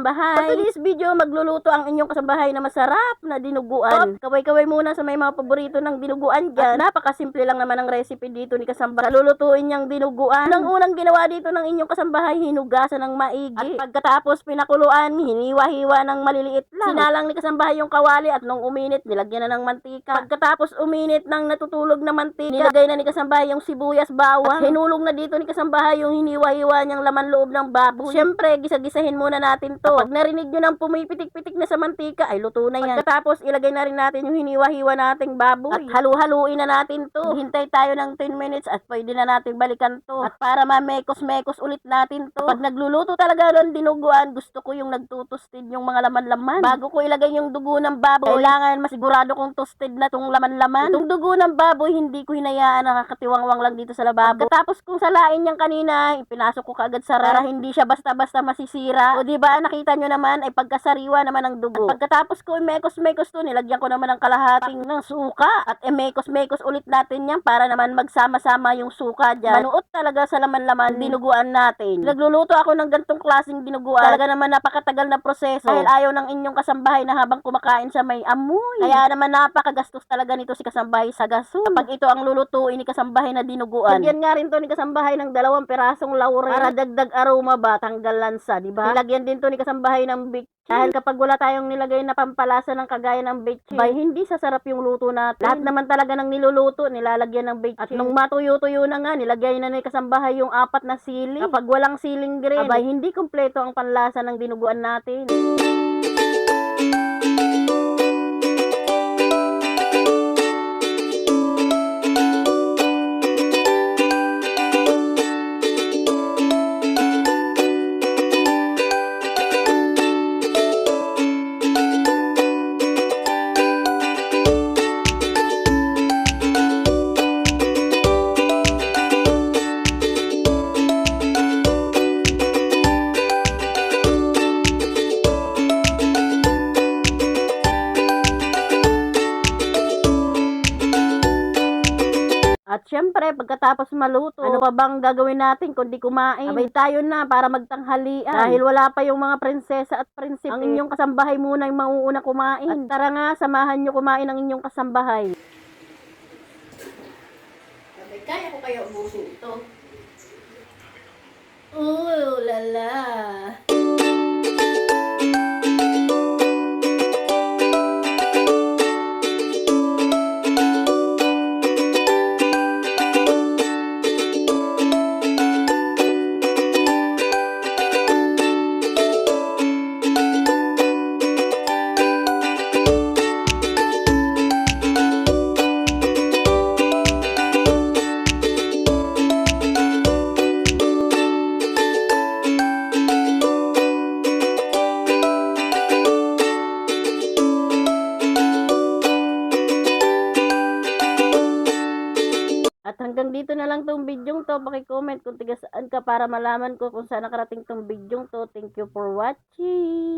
kasambahay. For today's video, magluluto ang inyong kasambahay na masarap na dinuguan. Kaway-kaway muna sa may mga paborito ng dinuguan dyan. At napakasimple lang naman ang recipe dito ni kasambahay. Lulutuin niyang dinuguan. Unang ginawa dito ng inyong kasambahay, hinugasan ng maigi. At pagkatapos pinakuluan, hiniwa-hiwa ng maliliit lang. Sinalang ni kasambahay yung kawali at nung uminit, nilagyan na ng mantika. Pagkatapos uminit ng natutulog na mantika, nilagay na ni kasambahay yung sibuyas, bawang. At hinulog na dito ni kasambahay yung hiniwa-hiwa niyang laman loob ng baboy. Siyempre, gisa-gisahin muna natin to. Pag narinig nyo ng pumipitik-pitik na sa mantika, ay luto na yan. Pagkatapos, ilagay na rin natin yung hiniwa-hiwa nating baboy. At halu-haluin na natin to. Hintay tayo ng 10 minutes at pwede na natin balikan to. At para mamekos-mekos ulit natin to. Pag nagluluto talaga ng dinuguan, gusto ko yung nagtutosted yung mga laman-laman. Bago ko ilagay yung dugo ng baboy, kailangan masigurado kong toasted na tong laman-laman. Itong dugo ng baboy, hindi ko hinayaan nakakatiwangwang lang dito sa lababo. Pagkatapos kong salain niyang kanina, ipinasok ko kaagad sa ref para hindi siya basta-basta masisira. O diba, nakita nyo naman ay pagkasariwa naman ng dugo. At pagkatapos ko mekos-mekos to, nilagyan ko naman ng kalahating ng suka. At mekos-mekos ulit natin yan para naman magsama-sama yung suka dyan. Manuot talaga sa laman-laman dinuguan natin. Nagluluto ako ng gantong klaseng dinuguan. Talaga naman napakatagal na proseso. Dahil ayaw ng inyong kasambahay na habang kumakain siya may amoy. Kaya naman napakagastos talaga nito si kasambahay sa gaso. Kapag ito ang lulutuin ni kasambahay na dinuguan. Lagyan nga rin to ni kasambahay ng 2 pirasong laurel para dagdag aroma ba, tanggal lansa, di ba? Nilagyan din to ni kasambahay ng bitchin. Dahil kapag wala tayong nilagay na pampalasa ng kagaya ng bitchin, bay, hindi sasarap yung luto natin. Lahat naman talaga ng niluluto, nilalagyan ng bitchin. At nung matuyo-tuyo na nga, nilagay na ni kasambahay yung 4 na sili. Kapag walang siling green, abay, hindi kompleto ang panlasa ng dinuguan natin. At syempre, pagkatapos maluto, ano pa bang gagawin natin kundi kumain? Abay tayo na para magtanghalian. Dahil wala pa yung mga prinsesa at prinsipe, ang inyong kasambahay muna yung mauuna kumain. At tara nga, samahan nyo kumain ang inyong kasambahay. Abay, kaya ko kaya ubusin ito. Lala. At hanggang dito na lang tong bidyong to. Paki-comment kung tiga saan ka para malaman ko kung saan nakarating tong bidyong to. Thank you for watching.